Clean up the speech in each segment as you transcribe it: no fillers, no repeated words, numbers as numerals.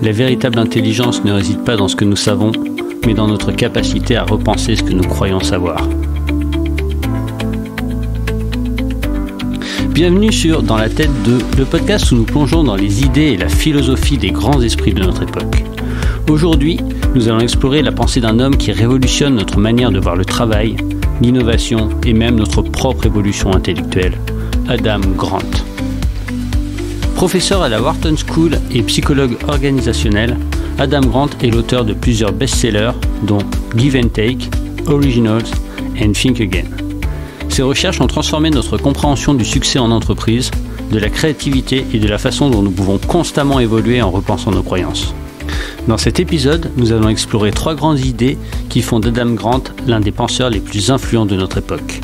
La véritable intelligence ne réside pas dans ce que nous savons, mais dans notre capacité à repenser ce que nous croyons savoir. Bienvenue sur Dans la tête de, le podcast où nous plongeons dans les idées et la philosophie des grands esprits de notre époque. Aujourd'hui, nous allons explorer la pensée d'un homme qui révolutionne notre manière de voir le travail, l'innovation et même notre propre évolution intellectuelle, Adam Grant. Professeur à la Wharton School et psychologue organisationnel, Adam Grant est l'auteur de plusieurs best-sellers dont Give and Take, Originals and Think Again. Ses recherches ont transformé notre compréhension du succès en entreprise, de la créativité et de la façon dont nous pouvons constamment évoluer en repensant nos croyances. Dans cet épisode, nous allons explorer 3 grandes idées qui font d'Adam Grant l'un des penseurs les plus influents de notre époque.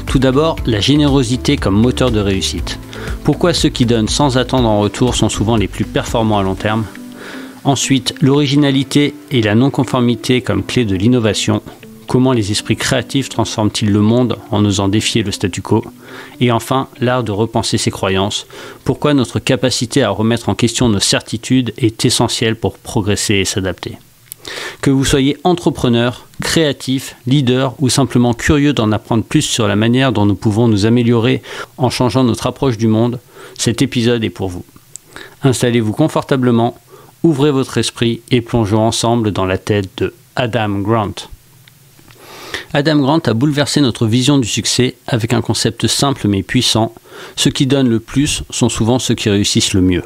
Tout d'abord, la générosité comme moteur de réussite. Pourquoi ceux qui donnent sans attendre en retour sont souvent les plus performants à long terme. Ensuite, l'originalité et la non-conformité comme clé de l'innovation. Comment les esprits créatifs transforment-ils le monde en osant défier le statu quo? Et enfin, l'art de repenser ses croyances. Pourquoi notre capacité à remettre en question nos certitudes est essentielle pour progresser et s'adapter. Que vous soyez entrepreneur, créatif, leader ou simplement curieux d'en apprendre plus sur la manière dont nous pouvons nous améliorer en changeant notre approche du monde, cet épisode est pour vous. Installez-vous confortablement, ouvrez votre esprit et plongeons ensemble dans la tête de Adam Grant. Adam Grant a bouleversé notre vision du succès avec un concept simple mais puissant. Ceux qui donnent le plus sont souvent ceux qui réussissent le mieux.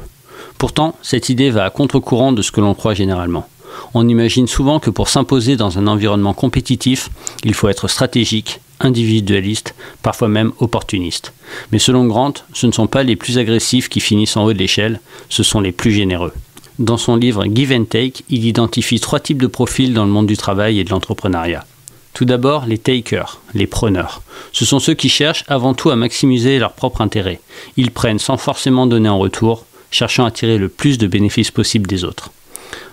Pourtant, cette idée va à contre-courant de ce que l'on croit généralement. On imagine souvent que pour s'imposer dans un environnement compétitif, il faut être stratégique, individualiste, parfois même opportuniste. Mais selon Grant, ce ne sont pas les plus agressifs qui finissent en haut de l'échelle, ce sont les plus généreux. Dans son livre Give and Take, il identifie 3 types de profils dans le monde du travail et de l'entrepreneuriat. Tout d'abord, les takers, les preneurs. Ce sont ceux qui cherchent avant tout à maximiser leur propre intérêt. Ils prennent sans forcément donner en retour, cherchant à tirer le plus de bénéfices possible des autres.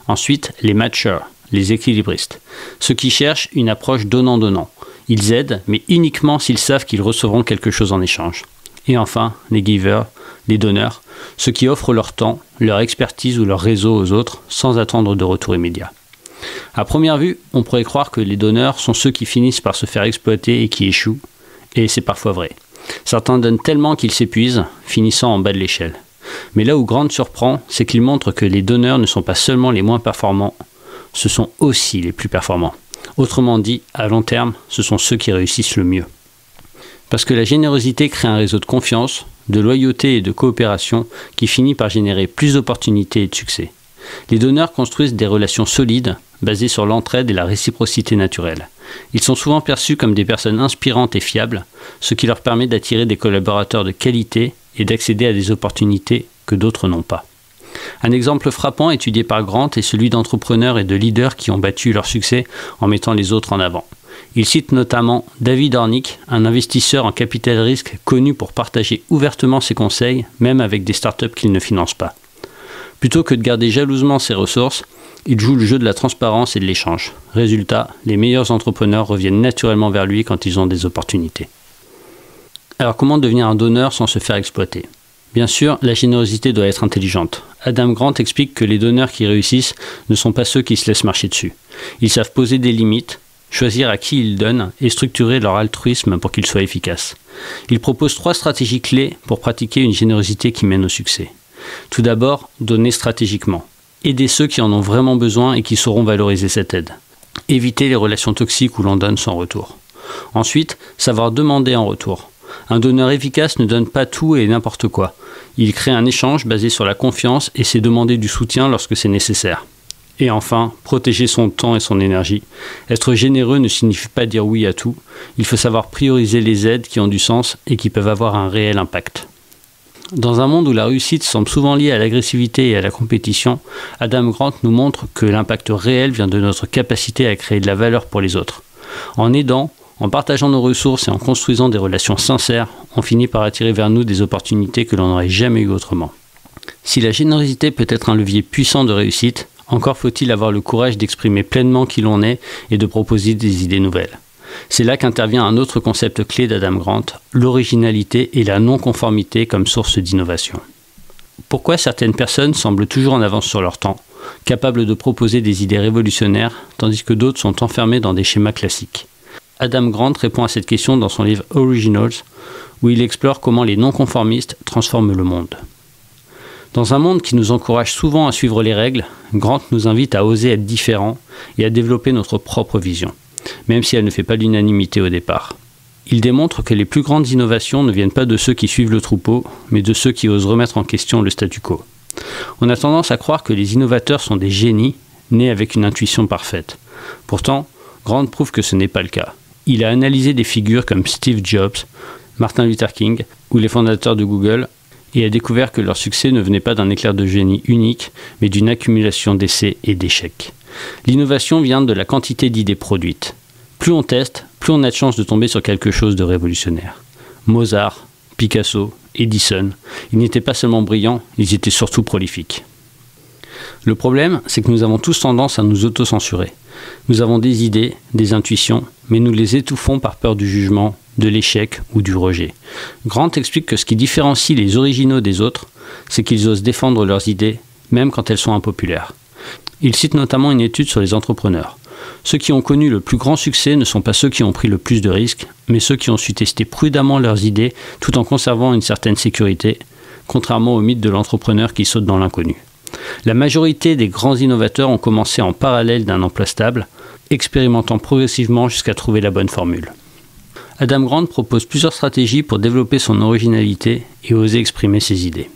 Ensuite, les matchers, les équilibristes. Ceux qui cherchent une approche donnant-donnant. Ils aident, mais uniquement s'ils savent qu'ils recevront quelque chose en échange. Et enfin, les givers, les donneurs, ceux qui offrent leur temps, leur expertise ou leur réseau aux autres sans attendre de retour immédiat. À première vue, on pourrait croire que les donneurs sont ceux qui finissent par se faire exploiter et qui échouent, et c'est parfois vrai. Certains donnent tellement qu'ils s'épuisent, finissant en bas de l'échelle. Mais là où Grant surprend, c'est qu'il montre que les donneurs ne sont pas seulement les moins performants, ce sont aussi les plus performants. Autrement dit, à long terme, ce sont ceux qui réussissent le mieux. Parce que la générosité crée un réseau de confiance, de loyauté et de coopération qui finit par générer plus d'opportunités et de succès. Les donneurs construisent des relations solides, basées sur l'entraide et la réciprocité naturelle. Ils sont souvent perçus comme des personnes inspirantes et fiables, ce qui leur permet d'attirer des collaborateurs de qualité et d'accéder à des opportunités que d'autres n'ont pas. Un exemple frappant étudié par Grant est celui d'entrepreneurs et de leaders qui ont battu leur succès en mettant les autres en avant. Il cite notamment David Hornick, un investisseur en capital risque connu pour partager ouvertement ses conseils, même avec des startups qu'il ne finance pas. Plutôt que de garder jalousement ses ressources, il joue le jeu de la transparence et de l'échange. Résultat, les meilleurs entrepreneurs reviennent naturellement vers lui quand ils ont des opportunités. Alors comment devenir un donneur sans se faire exploiter? Bien sûr, la générosité doit être intelligente. Adam Grant explique que les donneurs qui réussissent ne sont pas ceux qui se laissent marcher dessus. Ils savent poser des limites, choisir à qui ils donnent et structurer leur altruisme pour qu'il soit efficace. Il propose 3 stratégies clés pour pratiquer une générosité qui mène au succès. Tout d'abord, donner stratégiquement. Aider ceux qui en ont vraiment besoin et qui sauront valoriser cette aide. Éviter les relations toxiques où l'on donne sans retour. Ensuite, savoir demander en retour. Un donneur efficace ne donne pas tout et n'importe quoi. Il crée un échange basé sur la confiance et sait demander du soutien lorsque c'est nécessaire. Et enfin, protéger son temps et son énergie. Être généreux ne signifie pas dire oui à tout. Il faut savoir prioriser les aides qui ont du sens et qui peuvent avoir un réel impact. Dans un monde où la réussite semble souvent liée à l'agressivité et à la compétition, Adam Grant nous montre que l'impact réel vient de notre capacité à créer de la valeur pour les autres. En aidant, en partageant nos ressources et en construisant des relations sincères, on finit par attirer vers nous des opportunités que l'on n'aurait jamais eues autrement. Si la générosité peut être un levier puissant de réussite, encore faut-il avoir le courage d'exprimer pleinement qui l'on est et de proposer des idées nouvelles. C'est là qu'intervient un autre concept clé d'Adam Grant, l'originalité et la non-conformité comme source d'innovation. Pourquoi certaines personnes semblent toujours en avance sur leur temps, capables de proposer des idées révolutionnaires, tandis que d'autres sont enfermés dans des schémas classiques. Adam Grant répond à cette question dans son livre Originals, où il explore comment les non-conformistes transforment le monde. Dans un monde qui nous encourage souvent à suivre les règles, Grant nous invite à oser être différents et à développer notre propre vision, même si elle ne fait pas l'unanimité au départ. Il démontre que les plus grandes innovations ne viennent pas de ceux qui suivent le troupeau, mais de ceux qui osent remettre en question le statu quo. On a tendance à croire que les innovateurs sont des génies, nés avec une intuition parfaite. Pourtant, Grant prouve que ce n'est pas le cas. Il a analysé des figures comme Steve Jobs, Martin Luther King ou les fondateurs de Google et a découvert que leur succès ne venait pas d'un éclair de génie unique, mais d'une accumulation d'essais et d'échecs. L'innovation vient de la quantité d'idées produites. Plus on teste, plus on a de chances de tomber sur quelque chose de révolutionnaire. Mozart, Picasso, Edison, ils n'étaient pas seulement brillants, ils étaient surtout prolifiques. Le problème, c'est que nous avons tous tendance à nous autocensurer. Nous avons des idées, des intuitions, mais nous les étouffons par peur du jugement, de l'échec ou du rejet. Grant explique que ce qui différencie les originaux des autres, c'est qu'ils osent défendre leurs idées, même quand elles sont impopulaires. Il cite notamment une étude sur les entrepreneurs. Ceux qui ont connu le plus grand succès ne sont pas ceux qui ont pris le plus de risques, mais ceux qui ont su tester prudemment leurs idées tout en conservant une certaine sécurité, contrairement au mythe de l'entrepreneur qui saute dans l'inconnu. La majorité des grands innovateurs ont commencé en parallèle d'un emploi stable, expérimentant progressivement jusqu'à trouver la bonne formule. Adam Grant propose plusieurs stratégies pour développer son originalité et oser exprimer ses idées.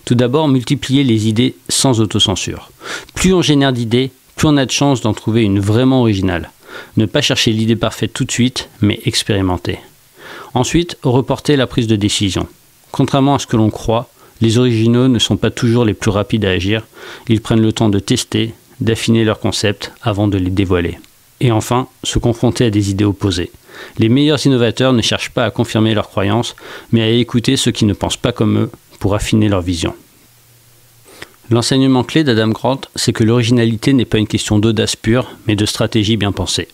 Tout d'abord, multiplier les idées sans autocensure. Plus on génère d'idées, plus on a de chances d'en trouver une vraiment originale. Ne pas chercher l'idée parfaite tout de suite, mais expérimenter. Ensuite, reporter la prise de décision. Contrairement à ce que l'on croit, les originaux ne sont pas toujours les plus rapides à agir. Ils prennent le temps de tester, d'affiner leurs concepts avant de les dévoiler. Et enfin, se confronter à des idées opposées. Les meilleurs innovateurs ne cherchent pas à confirmer leurs croyances, mais à écouter ceux qui ne pensent pas comme eux pour affiner leur vision. L'enseignement clé d'Adam Grant, c'est que l'originalité n'est pas une question d'audace pure, mais de stratégie bien pensée.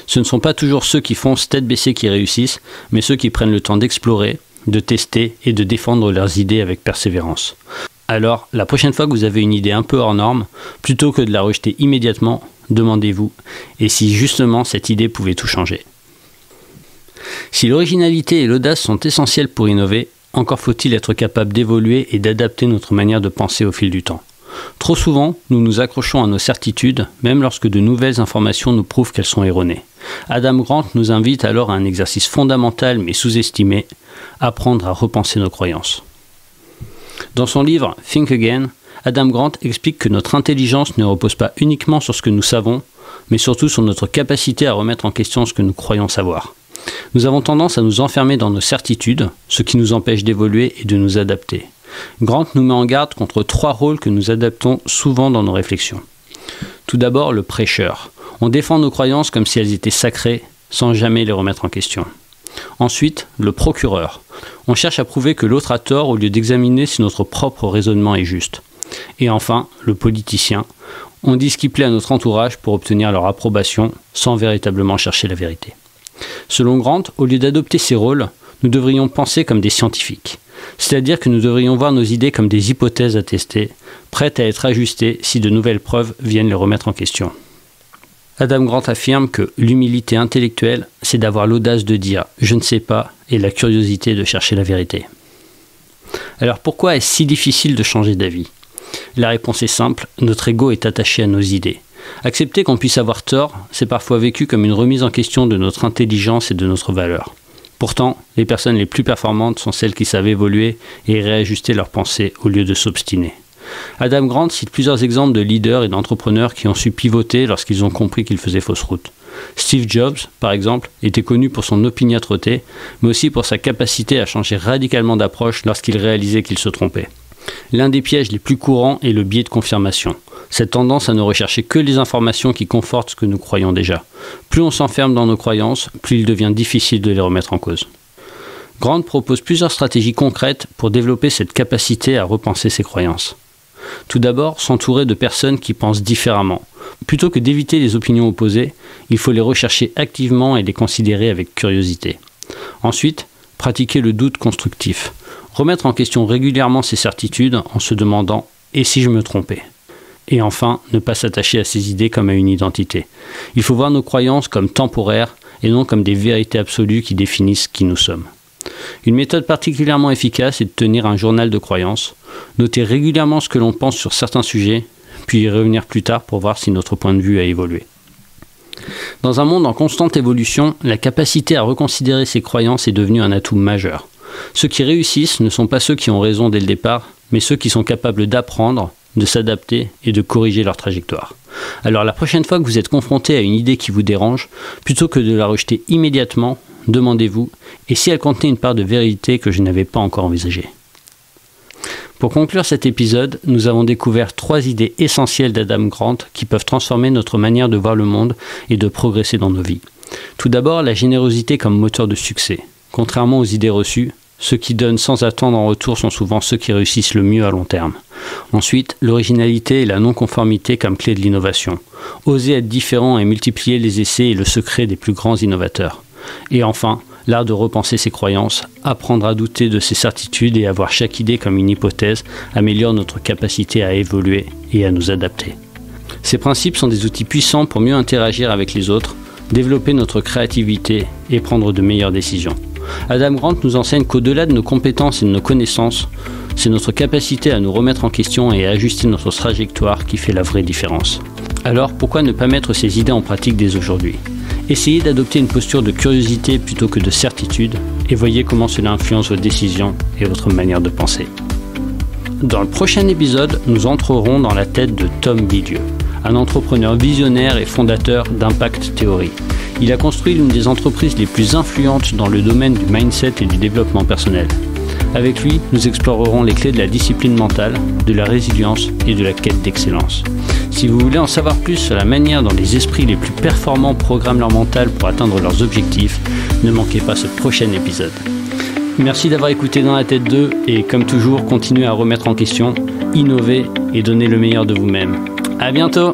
Ce ne sont pas toujours ceux qui foncent tête baissée qui réussissent, mais ceux qui prennent le temps d'explorer, de tester et de défendre leurs idées avec persévérance. Alors, la prochaine fois que vous avez une idée un peu hors norme, plutôt que de la rejeter immédiatement, demandez-vous, et si justement cette idée pouvait tout changer. Si l'originalité et l'audace sont essentielles pour innover, encore faut-il être capable d'évoluer et d'adapter notre manière de penser au fil du temps. Trop souvent, nous nous accrochons à nos certitudes, même lorsque de nouvelles informations nous prouvent qu'elles sont erronées. Adam Grant nous invite alors à un exercice fondamental mais sous-estimé, apprendre à repenser nos croyances. Dans son livre « Think Again », Adam Grant explique que notre intelligence ne repose pas uniquement sur ce que nous savons, mais surtout sur notre capacité à remettre en question ce que nous croyons savoir. Nous avons tendance à nous enfermer dans nos certitudes, ce qui nous empêche d'évoluer et de nous adapter. Grant nous met en garde contre 3 rôles que nous adaptons souvent dans nos réflexions. Tout d'abord, le prêcheur. On défend nos croyances comme si elles étaient sacrées, sans jamais les remettre en question. Ensuite, le procureur. On cherche à prouver que l'autre a tort au lieu d'examiner si notre propre raisonnement est juste. Et enfin, le politicien. On dit ce qui plaît à notre entourage pour obtenir leur approbation, sans véritablement chercher la vérité. Selon Grant, au lieu d'adopter ces rôles, nous devrions penser comme des scientifiques. C'est-à-dire que nous devrions voir nos idées comme des hypothèses à tester, prêtes à être ajustées si de nouvelles preuves viennent les remettre en question. Adam Grant affirme que l'humilité intellectuelle, c'est d'avoir l'audace de dire « je ne sais pas » et la curiosité de chercher la vérité. Alors pourquoi est-ce si difficile de changer d'avis ? La réponse est simple, notre ego est attaché à nos idées. Accepter qu'on puisse avoir tort, c'est parfois vécu comme une remise en question de notre intelligence et de notre valeur. Pourtant, les personnes les plus performantes sont celles qui savent évoluer et réajuster leurs pensées au lieu de s'obstiner. Adam Grant cite plusieurs exemples de leaders et d'entrepreneurs qui ont su pivoter lorsqu'ils ont compris qu'ils faisaient fausse route. Steve Jobs, par exemple, était connu pour son opiniâtreté, mais aussi pour sa capacité à changer radicalement d'approche lorsqu'il réalisait qu'il se trompait. L'un des pièges les plus courants est le biais de confirmation. Cette tendance à ne rechercher que les informations qui confortent ce que nous croyons déjà. Plus on s'enferme dans nos croyances, plus il devient difficile de les remettre en cause. Grant propose plusieurs stratégies concrètes pour développer cette capacité à repenser ses croyances. Tout d'abord, s'entourer de personnes qui pensent différemment. Plutôt que d'éviter les opinions opposées, il faut les rechercher activement et les considérer avec curiosité. Ensuite, pratiquer le doute constructif. Remettre en question régulièrement ses certitudes en se demandant « et si je me trompais ?» Et enfin, ne pas s'attacher à ses idées comme à une identité. Il faut voir nos croyances comme temporaires et non comme des vérités absolues qui définissent qui nous sommes. Une méthode particulièrement efficace est de tenir un journal de croyances, noter régulièrement ce que l'on pense sur certains sujets, puis y revenir plus tard pour voir si notre point de vue a évolué. Dans un monde en constante évolution, la capacité à reconsidérer ses croyances est devenue un atout majeur. Ceux qui réussissent ne sont pas ceux qui ont raison dès le départ, mais ceux qui sont capables d'apprendre, de s'adapter et de corriger leur trajectoire. Alors la prochaine fois que vous êtes confronté à une idée qui vous dérange, plutôt que de la rejeter immédiatement, demandez-vous « et si elle contenait une part de vérité que je n'avais pas encore envisagée ?» Pour conclure cet épisode, nous avons découvert 3 idées essentielles d'Adam Grant qui peuvent transformer notre manière de voir le monde et de progresser dans nos vies. Tout d'abord, la générosité comme moteur de succès. Contrairement aux idées reçues, ceux qui donnent sans attendre en retour sont souvent ceux qui réussissent le mieux à long terme. Ensuite, l'originalité et la non-conformité comme clé de l'innovation. Oser être différent et multiplier les essais est le secret des plus grands innovateurs. Et enfin, l'art de repenser ses croyances, apprendre à douter de ses certitudes et avoir chaque idée comme une hypothèse améliore notre capacité à évoluer et à nous adapter. Ces principes sont des outils puissants pour mieux interagir avec les autres, développer notre créativité et prendre de meilleures décisions. Adam Grant nous enseigne qu'au-delà de nos compétences et de nos connaissances, c'est notre capacité à nous remettre en question et à ajuster notre trajectoire qui fait la vraie différence. Alors, pourquoi ne pas mettre ces idées en pratique dès aujourd'hui ? Essayez d'adopter une posture de curiosité plutôt que de certitude et voyez comment cela influence vos décisions et votre manière de penser. Dans le prochain épisode, nous entrerons dans la tête de Tom Bilyeu, un entrepreneur visionnaire et fondateur d'Impact Theory. Il a construit l'une des entreprises les plus influentes dans le domaine du mindset et du développement personnel. Avec lui, nous explorerons les clés de la discipline mentale, de la résilience et de la quête d'excellence. Si vous voulez en savoir plus sur la manière dont les esprits les plus performants programment leur mental pour atteindre leurs objectifs, ne manquez pas ce prochain épisode. Merci d'avoir écouté Dans la tête 2 et comme toujours, continuez à remettre en question, innover et donner le meilleur de vous-même. À bientôt!